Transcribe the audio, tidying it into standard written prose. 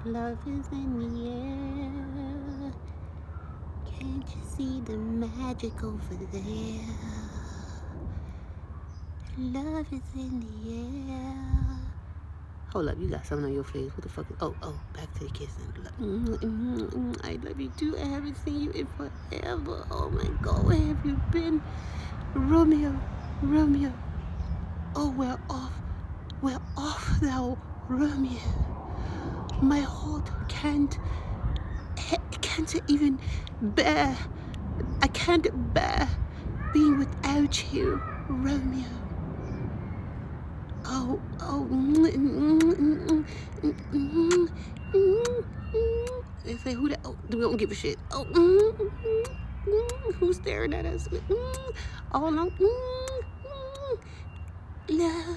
Love is in the air. Can't you see the magic over there? Love is in the air. Hold up, you got something on your face. What the fuck? Oh, back to the kissing. I love you too. I haven't seen you in forever. Oh my God, where have you been? Romeo, Romeo. Oh, we're off thou, Romeo. My heart can't even bear. I can't bear being without you, Romeo. Oh. They say who that? Oh, we don't give a shit. Oh, who's staring at us? Oh no. Love.